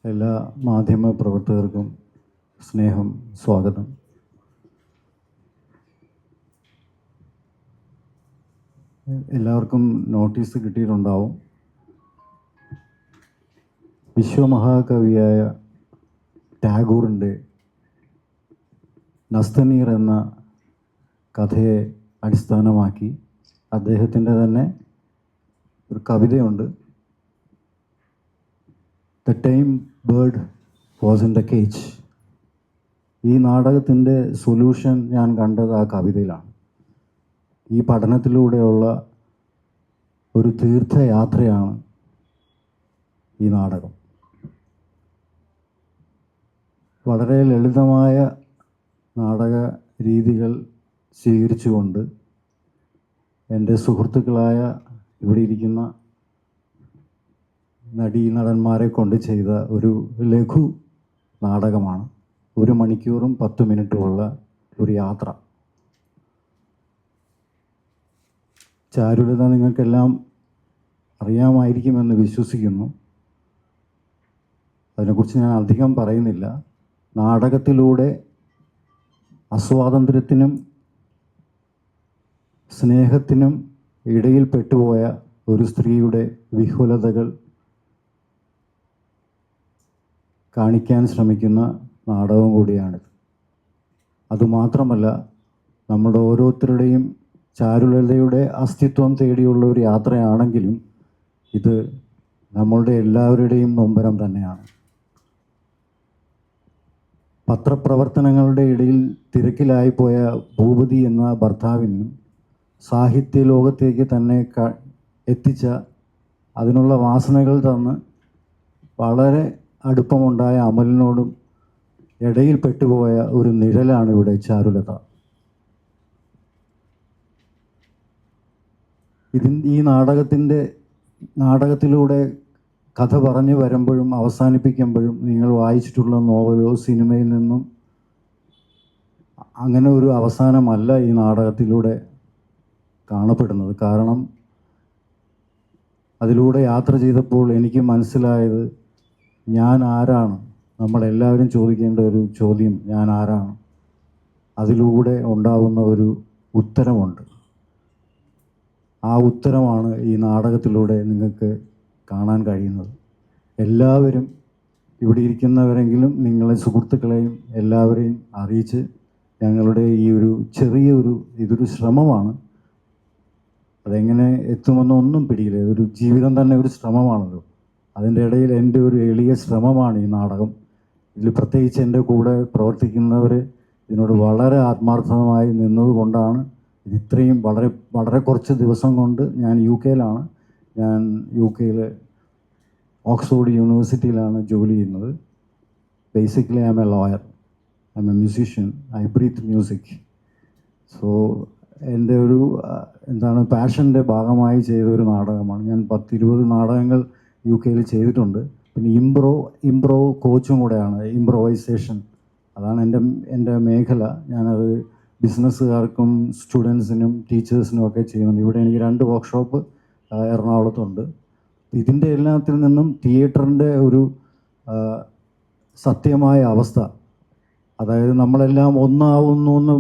എല്ലാ മാധ്യമ പ്രവർത്തകർക്കും സ്നേഹം, സ്വാഗതം. എല്ലാവർക്കും നോട്ടീസ് കിട്ടിയിട്ടുണ്ടാവും. വിശ്വമഹാകവിയായ ടാഗോറിൻ്റെ നസ്തനീർ എന്ന കഥയെ അടിസ്ഥാനമാക്കി അദ്ദേഹത്തിൻ്റെ തന്നെ ഒരു കവിതയുണ്ട്. The time bird was in the cage. ഈ നാടകത്തിൻ്റെ സൊല്യൂഷൻ ഞാൻ കണ്ടത് ആ കവിതയിലാണ്. ഈ പഠനത്തിലൂടെയുള്ള ഒരു തീർത്ഥയാത്രയാണ് ഈ നാടകം. വളരെ ലളിതമായ നാടക രീതികൾ സ്വീകരിച്ചുകൊണ്ട് എൻ്റെ സുഹൃത്തുക്കളായ ഇവിടെ ഇരിക്കുന്ന നടന്മാരെ കൊണ്ട് ചെയ്ത ഒരു ലഘു നാടകമാണ്. 1 മണിക്കൂറും 10 മിനിറ്റുമുള്ള ഒരു യാത്ര. ചാരുലത നിങ്ങൾക്കെല്ലാം അറിയാമായിരിക്കുമെന്ന് വിശ്വസിക്കുന്നു. അതിനെക്കുറിച്ച് ഞാൻ അധികം പറയുന്നില്ല. നാടകത്തിലൂടെ അസ്വാതന്ത്ര്യത്തിനും സ്നേഹത്തിനും ഇടയിൽ പെട്ടുപോയ ഒരു സ്ത്രീയുടെ വിഹുലതകൾ കാണിക്കാൻ ശ്രമിക്കുന്ന നാടകം കൂടിയാണിത്. അതുമാത്രമല്ല, നമ്മുടെ ഓരോരുത്തരുടെയും ചാരുലതയുടെ അസ്തിത്വം തേടിയുള്ള ഒരു യാത്രയാണെങ്കിലും ഇത് നമ്മളുടെ എല്ലാവരുടെയും നൊമ്പരം തന്നെയാണ്. പത്രപ്രവർത്തനങ്ങളുടെ ഇടയിൽ തിരക്കിലായിപ്പോയ ഭൂപതി എന്ന ഭർത്താവിനും സാഹിത്യ ലോകത്തേക്ക് തന്നെ എത്തിച്ച, അതിനുള്ള വാസനകൾ തന്ന് വളരെ അടുപ്പമുണ്ടായ അമലിനോടും ഇടയിൽ പെട്ടുപോയ ഒരു നിഴലാണ് ഇവിടെ ചാരുലത. ഈ നാടകത്തിലൂടെ കഥ പറഞ്ഞു വരുമ്പോഴും അവസാനിപ്പിക്കുമ്പോഴും നിങ്ങൾ വായിച്ചിട്ടുള്ള നോവലോ സിനിമയിൽ നിന്നും അങ്ങനെ ഒരു അവസാനമല്ല ഈ നാടകത്തിലൂടെ കാണപ്പെടുന്നത്. കാരണം അതിലൂടെ യാത്ര ചെയ്തപ്പോൾ എനിക്ക് മനസ്സിലായത് ഞാൻ ആരാണ്. നമ്മളെല്ലാവരും ചോദിക്കേണ്ട ഒരു ചോദ്യം, ഞാൻ ആരാണ്. അതിലൂടെ ഉണ്ടാവുന്ന ഒരു ഉത്തരമുണ്ട്. ആ ഉത്തരമാണ് ഈ നാടകത്തിലൂടെ നിങ്ങൾക്ക് കാണാൻ കഴിയുന്നത്. എല്ലാവരും ഇവിടെ ഇരിക്കുന്നവരെങ്കിലും നിങ്ങളെ സുഹൃത്തുക്കളെയും എല്ലാവരെയും അറിയിച്ച് ഞങ്ങളുടെ ഈ ഒരു ഇതൊരു ശ്രമമാണ്. അതെങ്ങനെ എത്തുമെന്നൊന്നും പിടിയില്ല. ഒരു ജീവിതം തന്നെ ഒരു ശ്രമമാണല്ലോ. അതിൻ്റെ ഇടയിൽ എൻ്റെ ഒരു എളിയ ശ്രമമാണ് ഈ നാടകം. ഇതിൽ പ്രത്യേകിച്ച് എൻ്റെ കൂടെ പ്രവർത്തിക്കുന്നവർ ഇതിനോട് വളരെ ആത്മാർത്ഥമായി നിന്നതുകൊണ്ടാണ് ഇത് ഇത്രയും വളരെ കുറച്ച് ദിവസം കൊണ്ട്. ഞാൻ യു കെയിൽ ഓക്സ്ഫോർഡ് യൂണിവേഴ്സിറ്റിയിലാണ് ജോലി ചെയ്യുന്നത്. Basically I'm a lawyer, I'm a musician, I breathe music. So എൻ്റെ ഒരു പാഷൻ്റെ ഭാഗമായി ചെയ്തൊരു നാടകമാണ്. ഞാൻ 10-20 നാടകങ്ങൾ യു കെയിൽ ചെയ്തിട്ടുണ്ട്. പിന്നെ ഇംപ്രോ കോച്ചും കൂടെയാണ്. ഇംപ്രൊവൈസേഷൻ അതാണ് എൻ്റെ മേഖല. ഞാനത് ബിസിനസ്സുകാർക്കും സ്റ്റുഡൻസിനും ടീച്ചേഴ്സിനും ഒക്കെ ചെയ്യുന്നുണ്ട്. ഇവിടെ എനിക്ക് 2 വർക്ക്ഷോപ്പ് എറണാകുളത്തുണ്ട്. ഇതിൻ്റെ എല്ലാത്തിൽ നിന്നും തിയേറ്ററിൻ്റെ ഒരു സത്യമായ അവസ്ഥ, അതായത് നമ്മളെല്ലാം ഒന്നാവുന്നു എന്ന്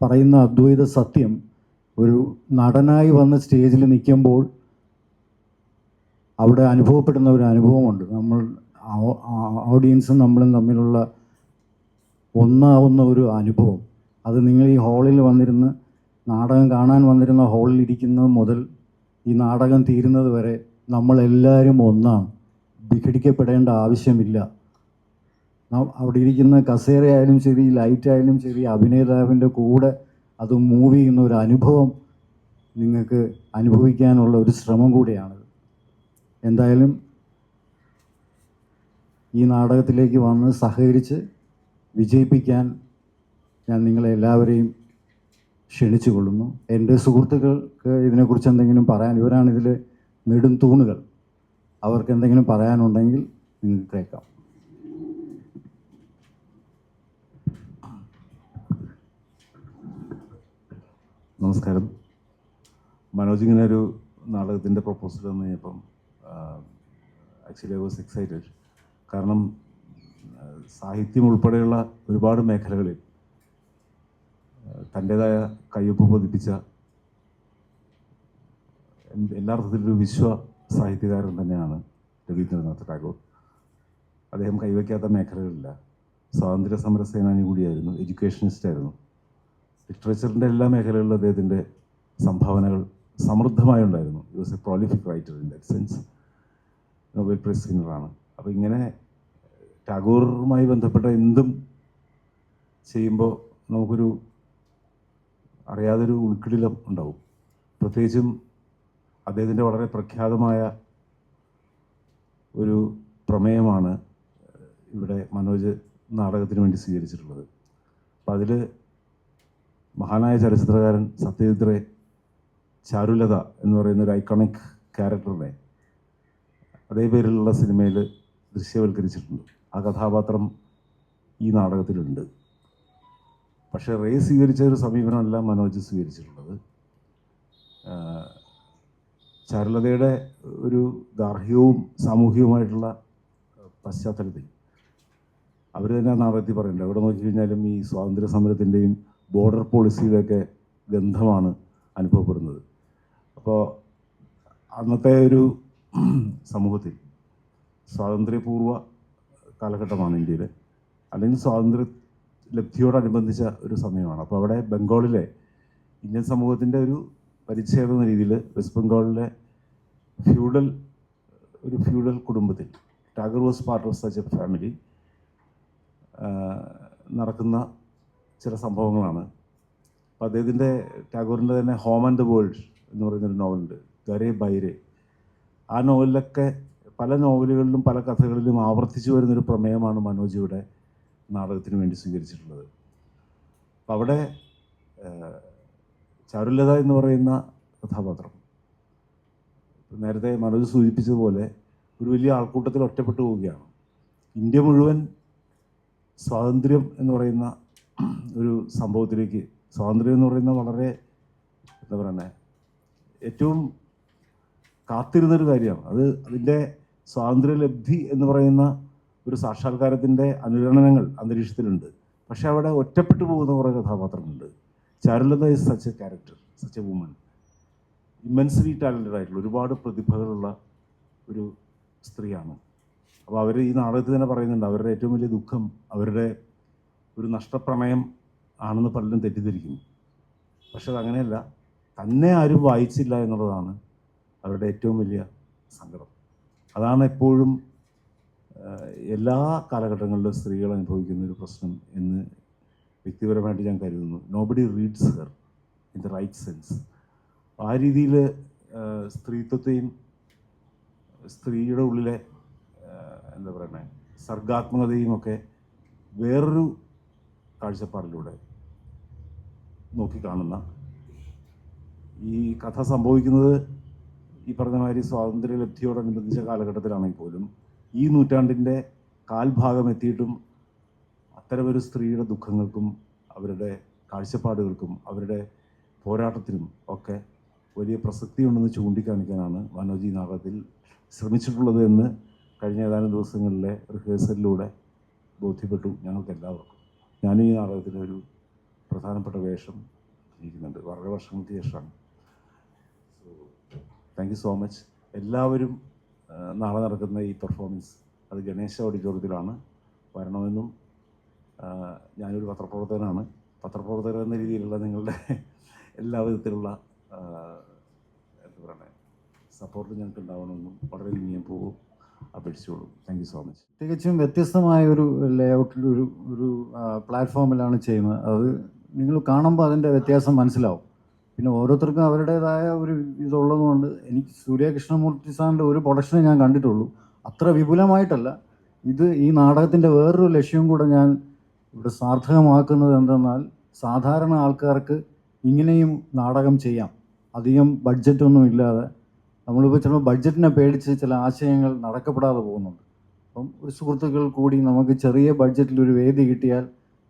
പറയുന്ന അദ്വൈത സത്യം ഒരു നടനായി വന്ന് സ്റ്റേജിൽ നിൽക്കുമ്പോൾ അവിടെ അനുഭവപ്പെടുന്ന ഒരു അനുഭവമുണ്ട്. നമ്മൾ ഓഡിയൻസും നമ്മളും തമ്മിലുള്ള ഒന്നാവുന്ന ഒരു അനുഭവം. അത് നിങ്ങൾ ഈ ഹാളിൽ വന്നിരുന്ന് നാടകം കാണാൻ വന്നിരുന്ന ഹാളിൽ ഇരിക്കുന്നത് മുതൽ ഈ നാടകം തീരുന്നത് വരെ നമ്മളെല്ലാവരും ഒന്നാണ്. വിഘടിക്കപ്പെടേണ്ട ആവശ്യമില്ല. അവിടെ ഇരിക്കുന്ന കസേരയായാലും ശരി, ലൈറ്റായാലും ശരി, അഭിനേതാവിൻ്റെ കൂടെ അത് മൂവ് ചെയ്യുന്ന ഒരു അനുഭവം നിങ്ങൾക്ക് അനുഭവിക്കാനുള്ള ഒരു ശ്രമം കൂടിയാണിത്. എന്തായാലും ഈ നാടകത്തിലേക്ക് വന്ന് സഹകരിച്ച് വിജയിപ്പിക്കാൻ ഞാൻ നിങ്ങളെല്ലാവരെയും ക്ഷണിച്ചു കൊള്ളുന്നു. എൻ്റെ സുഹൃത്തുക്കൾക്ക് ഇതിനെക്കുറിച്ച് എന്തെങ്കിലും പറയാൻ, ഇവരാണ് ഇതിൽ നെടും തൂണുകൾ. അവർക്ക് എന്തെങ്കിലും പറയാനുണ്ടെങ്കിൽ നിങ്ങൾക്ക് കേൾക്കാം. നമസ്കാരം. മനോജ് ഇങ്ങനെ ഒരു നാടകത്തിൻ്റെ പ്രൊപ്പോസൽ തന്നു കഴിഞ്ഞപ്പം ആക്ച്വലി ഐ വാസ് എക്സൈറ്റഡ്. കാരണം സാഹിത്യം ഉൾപ്പെടെയുള്ള ഒരുപാട് മേഖലകളിൽ തൻ്റേതായ കയ്യൊപ്പ് പതിപ്പിച്ച എല്ലാ അർത്ഥത്തിലൊരു വിശ്വ സാഹിത്യകാരൻ തന്നെയാണ് രവീന്ദ്രനാഥ് ടാഗോർ. അദ്ദേഹം കൈവയ്ക്കാത്ത മേഖലകളില്ല. സ്വാതന്ത്ര്യ സമര സേനാനി കൂടിയായിരുന്നു, എഡ്യൂക്കേഷനിസ്റ്റായിരുന്നു. ലിറ്ററേച്ചറിൻ്റെ എല്ലാ മേഖലകളിലും അദ്ദേഹത്തിൻ്റെ സംഭാവനകൾ സമൃദ്ധമായി ഉണ്ടായിരുന്നു. He was a prolific writer in that sense. Nobel prize വിന്നറാണ്. അപ്പോൾ ഇങ്ങനെ ടാഗോറുമായി ബന്ധപ്പെട്ട എന്തും ചെയ്യുമ്പോൾ നമുക്കൊരു അറിയാതൊരു ഉൾക്കിടിലം ഉണ്ടാവും. പ്രത്യേകിച്ചും അദ്ദേഹത്തിൻ്റെ വളരെ പ്രഖ്യാതമായ ഒരു പ്രമേയമാണ് ഇവിടെ മനോജ് നാടകത്തിന് വേണ്ടി സ്വീകരിച്ചിട്ടുള്ളത്. അപ്പം അതിൽ മഹാനായ ചലച്ചിത്രകാരൻ സത്യജിത് റേ ചാരുലത എന്ന് പറയുന്ന ഒരു ഐക്കോണിക് ക്യാരക്ടറിനെ അതേ പേരിലുള്ള സിനിമയിൽ ദൃശ്യവൽക്കരിച്ചിട്ടുണ്ട്. ആ കഥാപാത്രം ഈ നാടകത്തിലുണ്ട്. പക്ഷേ റേ സ്വീകരിച്ച ഒരു സമീപനമല്ല മനോജ് സ്വീകരിച്ചിട്ടുള്ളത്. ചാരുലതയുടെ ഒരു ഗാർഹികവും സാമൂഹികവുമായിട്ടുള്ള പശ്ചാത്തലത്തിൽ അവർ തന്നെ ആ നാടകത്തിൽ പറയുന്നുണ്ട്. എവിടെ നോക്കിക്കഴിഞ്ഞാലും ഈ സ്വാതന്ത്ര്യ സമരത്തിൻ്റെയും ബോർഡർ പോളിസിയുടെയൊക്കെ ഗന്ധമാണ് അനുഭവപ്പെടുന്നത്. അപ്പോൾ അന്നത്തെ ഒരു സമൂഹത്തിൽ സ്വാതന്ത്ര്യപൂർവ്വ കാലഘട്ടമാണ് ഇന്ത്യയിൽ, അല്ലെങ്കിൽ സ്വാതന്ത്ര്യ ലബ്ധിയോടനുബന്ധിച്ച ഒരു സമയമാണ്. അപ്പോൾ അവിടെ ബംഗാളിലെ ഇന്ത്യൻ സമൂഹത്തിൻ്റെ ഒരു പരിച്ഛേദം എന്ന രീതിയിൽ വെസ്റ്റ് ബംഗാളിലെ ഫ്യൂഡൽ കുടുംബത്തിൽ Tagore was part of such A family നടക്കുന്ന ചില സംഭവങ്ങളാണ്. അപ്പോൾ അദ്ദേഹത്തിൻ്റെ ടാഗോറിൻ്റെ തന്നെ ഹോം ആൻഡ് ദ വേൾഡ് എന്ന് പറയുന്നൊരു നോവലുണ്ട്, ഗരേ ബൈരെ. ആ നോവലിലൊക്കെ പല നോവലുകളിലും പല കഥകളിലും ആവർത്തിച്ചു വരുന്നൊരു പ്രമേയമാണ് മനോജ് ഇവിടെ നാടകത്തിന് വേണ്ടി സ്വീകരിച്ചിട്ടുള്ളത്. അപ്പം അവിടെ ചാരുലത എന്ന് പറയുന്ന കഥാപാത്രം നേരത്തെ മനോജ് സൂചിപ്പിച്ചതുപോലെ ഒരു വലിയ ആൾക്കൂട്ടത്തിൽ ഒറ്റപ്പെട്ടു പോവുകയാണ്. ഇന്ത്യ മുഴുവൻ സ്വാതന്ത്ര്യം എന്ന് പറയുന്ന ഒരു സംഭവത്തിലേക്ക്, സ്വാതന്ത്ര്യം എന്ന് പറയുന്ന വളരെ എന്താ പറയുന്നത് ഏറ്റവും കാത്തിരുന്നൊരു കാര്യമാണ്. അതിൻ്റെ സ്വാതന്ത്ര്യലബ്ധി എന്ന് പറയുന്ന ഒരു സാക്ഷാത്കാരത്തിൻ്റെ അനുരണനങ്ങൾ അന്തരീക്ഷത്തിലുണ്ട്. പക്ഷേ അവിടെ ഒറ്റപ്പെട്ടു പോകുന്ന കുറേ കഥാപാത്രങ്ങളുണ്ട്. Charulata is such a character, such a woman, immensely talented ആയിട്ടുള്ള ഒരുപാട് പ്രതിഭകളുള്ള ഒരു സ്ത്രീയാണ്. അപ്പോൾ അവർ ഈ നാടകത്തിൽ തന്നെ പറയുന്നുണ്ട് അവരുടെ ഏറ്റവും വലിയ ദുഃഖം അവരുടെ ഒരു നഷ്ടപ്രണയം ആണെന്ന് പലരും തെറ്റിദ്ധരിക്കുന്നു. പക്ഷെ അതങ്ങനെയല്ല, തന്നെ ആരും വായിച്ചില്ല എന്നുള്ളതാണ് അവരുടെ ഏറ്റവും വലിയ സങ്കടം. അതാണ് എപ്പോഴും എല്ലാ കാലഘട്ടങ്ങളിലും സ്ത്രീകൾ അനുഭവിക്കുന്ന ഒരു പ്രശ്നം എന്ന് വ്യക്തിപരമായിട്ട് ഞാൻ കരുതുന്നു. Nobody reads her in the right sense. ആ രീതിയിൽ സ്ത്രീത്വത്തെയും സ്ത്രീയുടെ ഉള്ളിലെ എന്താ പറയുന്നത് സർഗാത്മകതയും ഒക്കെ വേറൊരു കാഴ്ചപ്പാടിലൂടെ നോക്കിക്കാണുന്ന ഈ കഥ സംഭവിക്കുന്നത് ഈ പറഞ്ഞ മാതിരി സ്വാതന്ത്ര്യലബ്ധിയോടനുബന്ധിച്ച കാലഘട്ടത്തിലാണെങ്കിൽ പോലും ഈ നൂറ്റാണ്ടിൻ്റെ കാൽഭാഗം എത്തിയിട്ടും അത്തരമൊരു സ്ത്രീയുടെ ദുഃഖങ്ങൾക്കും അവരുടെ കാഴ്ചപ്പാടുകൾക്കും അവരുടെ പോരാട്ടത്തിനും ഒക്കെ വലിയ പ്രസക്തിയുണ്ടെന്ന് ചൂണ്ടിക്കാണിക്കാനാണ് മനോജ് ഈ നാടകത്തിൽ ശ്രമിച്ചിട്ടുള്ളത് എന്ന് കഴിഞ്ഞ ഏതാനും ദിവസങ്ങളിലെ റിഹേഴ്സലിലൂടെ ബോധ്യപ്പെട്ടു ഞങ്ങൾക്ക് എല്ലാവർക്കും. ഞാൻ ഈ നാടകത്തിൻ്റെ ഒരു പ്രധാനപ്പെട്ട വേഷം ഇരിക്കുന്നുണ്ട്, വളരെ വർഷങ്ങൾക്ക് ശേഷമാണ്. So thank you so much. എല്ലാവരും നാളെ നടക്കുന്ന ഈ പെർഫോമൻസ് അത് ഗണേശ ഓഡിറ്റോറിയത്തിലാണ്, വരണമെന്നും. ഞാനൊരു പത്രപ്രവർത്തകനാണ്. പത്രപ്രവർത്തകർ എന്ന രീതിയിലുള്ള നിങ്ങളുടെ എല്ലാ വിധത്തിലുള്ള എന്താ പറയുക സപ്പോർട്ട് ഞങ്ങൾക്ക് ഉണ്ടാവണമെന്നും വളരെ വിനിയം പോകും അപേക്ഷിച്ചോളൂ. Thank you so much. തികച്ചും വ്യത്യസ്തമായ ഒരു ലേഔട്ടിൽ ഒരു പ്ലാറ്റ്ഫോമിലാണ് ചെയ്യുന്നത്. അത് നിങ്ങൾ കാണുമ്പോൾ അതിൻ്റെ വ്യത്യാസം മനസ്സിലാവും. പിന്നെ ഓരോരുത്തർക്കും അവരുടേതായ ഒരു ഇതുള്ളതുകൊണ്ട് എനിക്ക് സൂര്യകൃഷ്ണമൂർത്തി സാറിൻ്റെ ഒരു പ്രൊഡക്ഷനെ ഞാൻ കണ്ടിട്ടുള്ളൂ, അത്ര വിപുലമായിട്ടല്ല. ഈ നാടകത്തിൻ്റെ വേറൊരു ലക്ഷ്യം കൂടെ ഞാൻ ഇവിടെ സാർത്ഥകമാക്കുന്നത് എന്തെന്നാൽ സാധാരണ ആൾക്കാർക്ക് ഇങ്ങനെയും നാടകം ചെയ്യാം, അധികം ബഡ്ജറ്റൊന്നും ഇല്ലാതെ. നമ്മളിപ്പോൾ ചിലപ്പോൾ ബഡ്ജറ്റിനെ പേടിച്ച് ചില ആശയങ്ങൾ നടക്കപ്പെടാതെ പോകുന്നുണ്ട്. അപ്പം ഒരു സുഹൃത്തുക്കൾ കൂടി നമുക്ക് ചെറിയ ബഡ്ജറ്റിലൊരു വേദി കിട്ടിയാൽ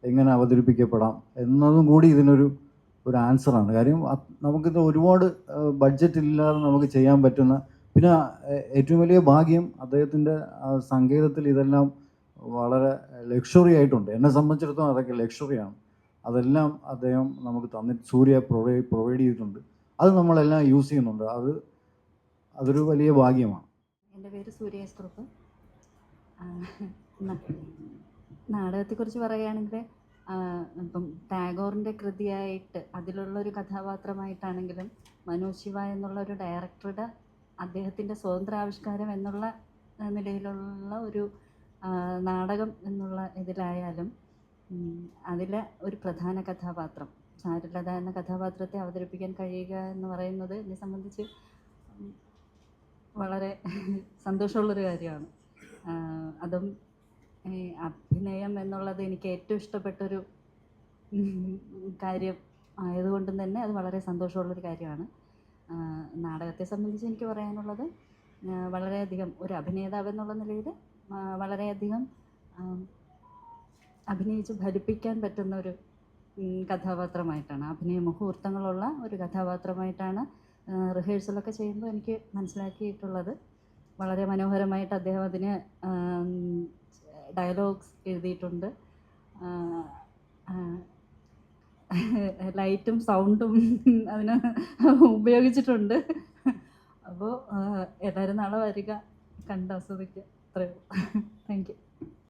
എങ്ങനെ അവതരിപ്പിക്കപ്പെടാം എന്നതും കൂടി ഇതിനൊരു ആൻസറാണ്. കാര്യം നമുക്കിത് ഒരുപാട് ബഡ്ജറ്റ് ഇല്ലാതെ നമുക്ക് ചെയ്യാൻ പറ്റുന്ന, പിന്നെ ഏറ്റവും വലിയ ഭാഗ്യം അദ്ദേഹത്തിൻ്റെ സംഗീതത്തിൽ ഇതെല്ലാം വളരെ ലക്ഷറി ആയിട്ടുണ്ട്. എന്നെ സംബന്ധിച്ചിടത്തോളം അതൊക്കെ ലക്ഷറിയാണ്. അതെല്ലാം അദ്ദേഹം നമുക്ക് സൂര്യ പ്രൊവൈഡ് ചെയ്തിട്ടുണ്ട്. അത് നമ്മളെല്ലാം യൂസ് ചെയ്യുന്നുണ്ട്. അതൊരു വലിയ ഭാഗ്യമാണ്. എൻ്റെ പേര് സൂര്യ എസ് കുറുപ്പ്. നാടകത്തെക്കുറിച്ച് പറയുകയാണെങ്കിൽ ഇപ്പം ടാഗോറിൻ്റെ കൃതിയായിട്ട് അതിലുള്ളൊരു കഥാപാത്രമായിട്ടാണെങ്കിലും മനോജ് ശിവ എന്നുള്ള ഒരു ഡയറക്ടറുടെ അദ്ദേഹത്തിൻ്റെ സ്വതന്ത്രാവിഷ്കാരം എന്നുള്ള നിലയിലുള്ള ഒരു നാടകം എന്നുള്ള ഇതിലായാലും അതിലെ ഒരു പ്രധാന കഥാപാത്രം ചാരുലത എന്ന കഥാപാത്രത്തെ അവതരിപ്പിക്കാൻ കഴിയുക എന്ന് പറയുന്നത് എന്നെ സംബന്ധിച്ച് വളരെ സന്തോഷമുള്ളൊരു കാര്യമാണ്. അതും അഭിനയം എന്നുള്ളത് എനിക്ക് ഏറ്റവും ഇഷ്ടപ്പെട്ടൊരു കാര്യം ആയതുകൊണ്ടും തന്നെ അത് വളരെ സന്തോഷമുള്ളൊരു കാര്യമാണ്. നാടകത്തെ സംബന്ധിച്ച് എനിക്ക് പറയാനുള്ളത് വളരെയധികം ഒരു അഭിനേതാവ് എന്നുള്ള നിലയിൽ വളരെയധികം അഭിനയിച്ച് ഫലിപ്പിക്കാൻ പറ്റുന്ന ഒരു കഥാപാത്രമായിട്ടാണ്, അഭിനയ മുഹൂർത്തങ്ങളുള്ള ഒരു കഥാപാത്രമായിട്ടാണ് റിഹേഴ്സലൊക്കെ ചെയ്യുമ്പോൾ എനിക്ക് മനസ്സിലാക്കിയിട്ടുള്ളത്. വളരെ മനോഹരമായിട്ട് അദ്ദേഹം അതിന് ഡയലോഗ്സ് എഴുതിയിട്ടുണ്ട്. ലൈറ്റും സൗണ്ടും അതിന് ഉപയോഗിച്ചിട്ടുണ്ട്. അപ്പോൾ എല്ലാവരും നാളെ വരിക, കണ്ട് ആസ്വദിക്കുക. അത്രയേ ഉള്ളൂ. Thank you.